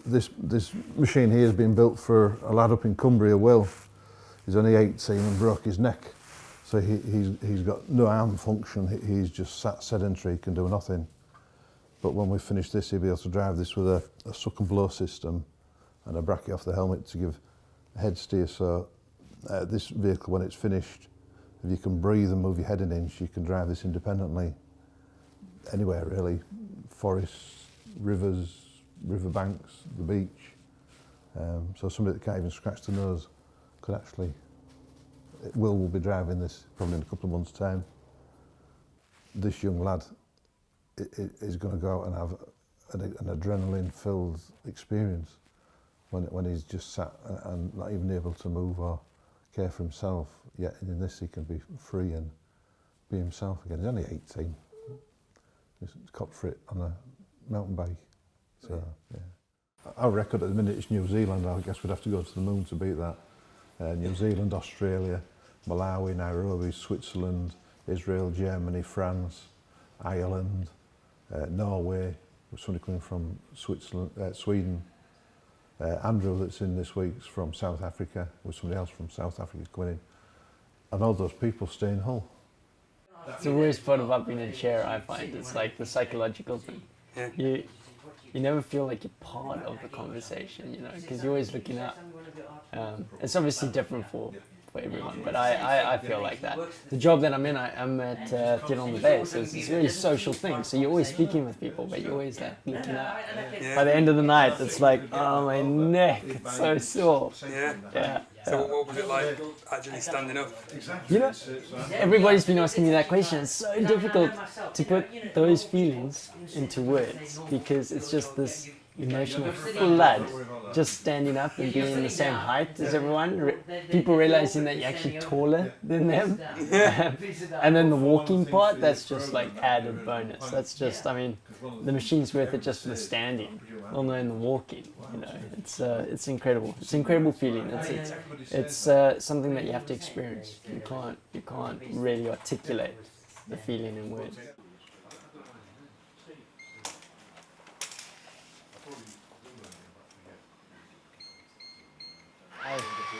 This machine here has been built for a lad up in Cumbria, Will. He's only 18 and broke his neck. So he's got no arm function, he's just sat sedentary, can do nothing. But when we finish this, he'll be able to drive this with a suck and blow system and a bracket off the helmet to give a head steer. So this vehicle, when it's finished, if you can breathe and move your head an inch, you can drive this independently anywhere really. Forests, rivers, riverbanks, the beach. So somebody that can't even scratch the nose could actually, Will be driving this probably in a couple of months' time. This young lad is going to go out and have an adrenaline-filled experience when he's just sat and not even able to move or care for himself. Yet in this he can be free and be himself again. He's only 18. He's caught for it on a mountain bike. So yeah. Our record at the minute is New Zealand. I guess we'd have to go to the moon to beat that. New Zealand, Australia, Malawi, Nairobi, Switzerland, Israel, Germany, France, Ireland, Norway. There's somebody coming from Switzerland, Sweden. Andrew that's in this week's from South Africa, with somebody else from South Africa coming in. And all those people stay in Hull. It's the worst part about being in a chair, I find. It's like the psychological thing. Yeah. You never feel like you're part of the conversation, you know, because you're always looking up. It's obviously different for everyone, but I feel like that. The job that I'm in, I'm at Get on the Bay, so it's a very social thing. So you're always speaking with people, but you're always like looking up. Yeah. By the end of the night, it's like, oh, my neck, it's so sore. Yeah. So what was it like actually standing up? You know, everybody's been asking me that question. It's so difficult to put those feelings into words because it's just this emotional flood, just standing up and being the same height as everyone, people realizing that you're actually taller than them, and then the walking part, that's just like added bonus. That's just, I mean, the machine's worth it just for the standing, well known the walking, you know, it's incredible. It's an incredible feeling. It's something that you have to experience. You can't really articulate the feeling in words.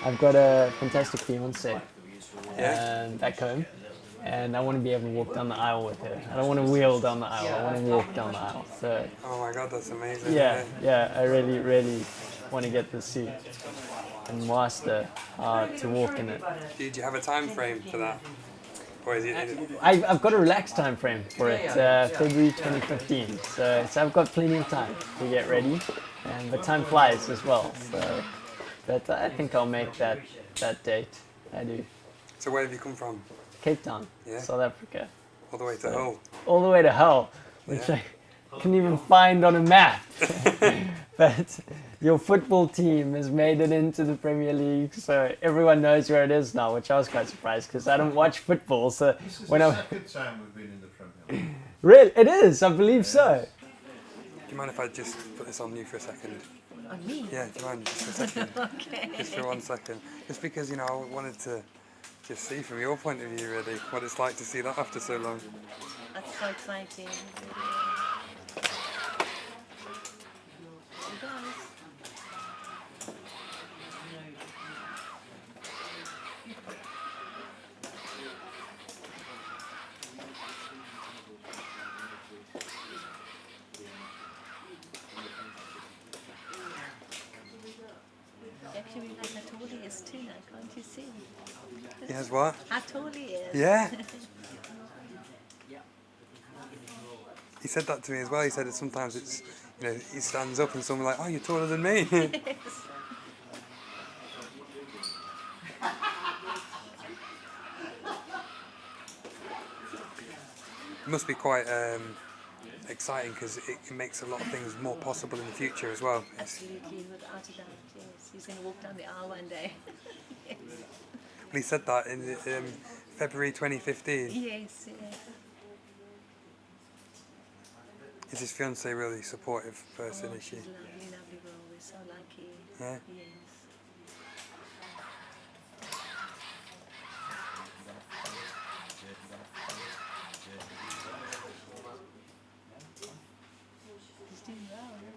I've got a fantastic fiance back home, and I want to be able to walk down the aisle with her. I don't want to wheel down the aisle, I want to walk down the aisle. So, oh my God, that's amazing. Yeah, I really want to get the seat and master how to walk in it. Did you have a time frame for that? Or is it? I've got a relaxed time frame for it, February 2015. So I've got plenty of time to get ready, but time flies as well. So. But I think I'll make that date. I do. So where have you come from? Cape Town, South Africa. All the way to Hull? All the way to Hull, which I couldn't even find on a map. But your football team has made it into the Premier League, so everyone knows where it is now, which I was quite surprised because I don't watch football. So this is the second time we've been in the Premier League. Really? It is, I believe so. Do you mind if I just put this on you for a second? On me? Yeah, do you mind just for a second? Okay. Just for 1 second. Just because, you know, I wanted to just see from your point of view, really, what it's like to see that after so long. That's so exciting. You guys. Actually, like how tall he is too now, can't you see? He has what? How tall he is. Yeah. He said that to me as well. He said that sometimes it's, you know, he stands up and someone's like, oh, you're taller than me. Yes. It must be quite exciting because it makes a lot of things more possible in the future as well. Absolutely, without a doubt, yes. He's going to walk down the aisle one day. Yes. Well, he said that in February 2015. Yes, yes. Is his fiancée a really supportive person, is she? She's lovely, lovely girl. We're so lucky. Yeah? Yes. He's doing well, yeah.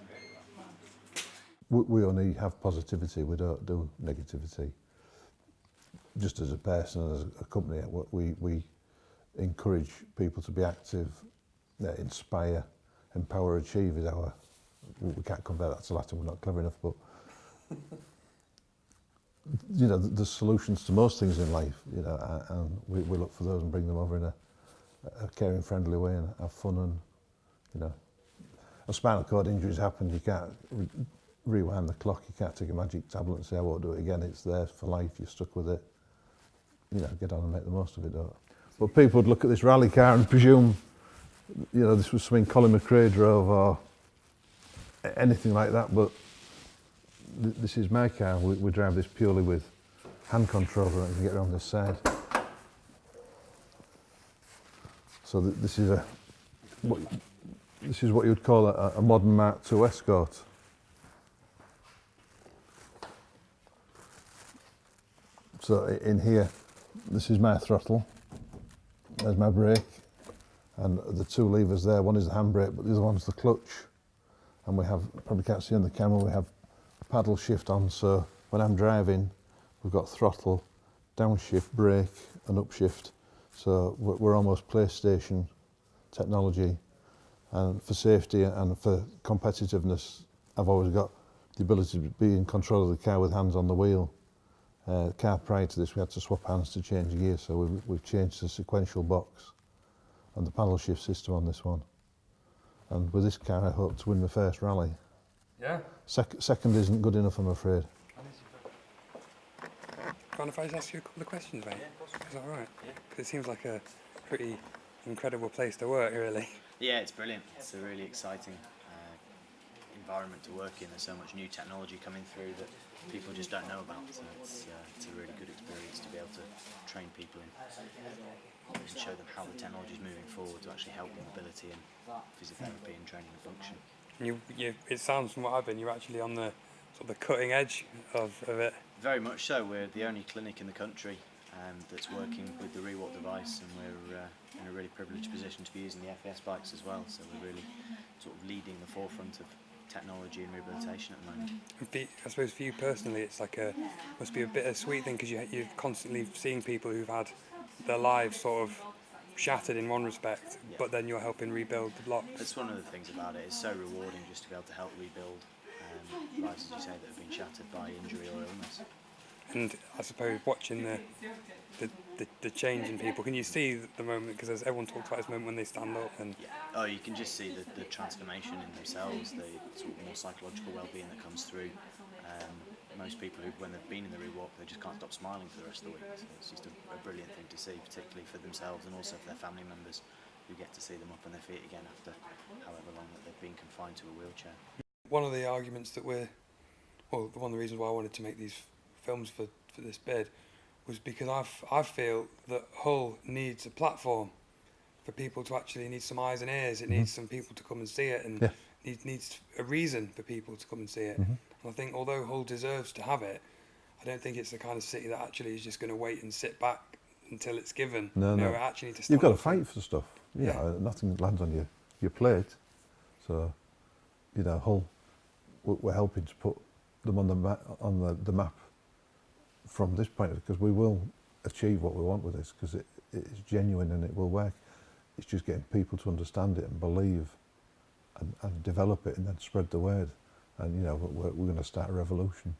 we only have positivity, we don't do negativity. Just as a person and as a company, we encourage people to be active, inspire, empower, achieve is our, we can't convert that to Latin, we're not clever enough, but you know, there's solutions to most things in life, you know, and we look for those and bring them over in a caring, friendly way and have fun. And you know, a spinal cord injury's happened, you can't rewind the clock, you can't take a magic tablet and say I won't do it again. It's there for life, you're stuck with it. You know, get on and make the most of it, don't. But people would look at this rally car and presume, you know, this was something Colin McRae drove or anything like that, but this is my car. We drive this purely with hand control and I can get around this side. So this is what you would call a modern Mark II Escort. So in here, this is my throttle, there's my brake, and the two levers there, one is the handbrake, but the other one's the clutch. And we have, probably can't see on the camera, we have paddle shift on, so when I'm driving, we've got throttle, downshift, brake, and upshift. So we're almost PlayStation technology. And for safety and for competitiveness, I've always got the ability to be in control of the car with hands on the wheel. The car prior to this, we had to swap hands to change gear, so we've changed the sequential box and the paddle shift system on this one. And with this car, I hope to win my first rally. Yeah. Second isn't good enough, I'm afraid. Mind if I just ask you a couple of questions, mate? Yeah, of course. Is that all right? Yeah. Because it seems like a pretty incredible place to work, really. Yeah, it's brilliant. It's a really exciting environment to work in. There's so much new technology coming through that people just don't know about. So it's a really good experience to be able to train people in and show them how the technology is moving forward to actually help with mobility and physiotherapy and training and function. It sounds from what I've been, you're actually on the sort of the cutting edge of it. Very much so. We're the only clinic in the country that's working with the Rewalk device, and we're in a really privileged position to be using the FES bikes as well. So we're really sort of leading the forefront of technology and rehabilitation at the moment. I suppose for you personally, it's like must be a bittersweet thing because you're constantly seeing people who've had their lives sort of shattered in one respect, yeah. But then you're helping rebuild the blocks. That's one of the things about it. It's so rewarding just to be able to help rebuild lives, as you say, that have been shattered by injury or illness. And I suppose watching the change in people, can you see the moment, because everyone talks about this moment when they stand up and... Yeah. Oh, you can just see the transformation in themselves, the sort of more psychological well-being that comes through. Most people who, when they've been in the Rewalk, they just can't stop smiling for the rest of the week. So it's just a brilliant thing to see, particularly for themselves and also for their family members who get to see them up on their feet again after however long that they've been confined to a wheelchair. One of the arguments that one of the reasons why I wanted to make these films for this bid was because I feel that Hull needs a platform for people to actually need some eyes and ears. It needs some people to come and see it, and needs a reason for people to come and see it. And I think although Hull deserves to have it, I don't think it's the kind of city that actually is just going to wait and sit back until it's given. No. We actually need to stand You've got to up fight for stuff. You know, nothing lands on your plate. So, you know, Hull, we're helping to put them on the map from this point, because we will achieve what we want with this, because it's genuine and it will work. It's just getting people to understand it and believe and develop it and then spread the word. And, you know, we're going to start a revolution.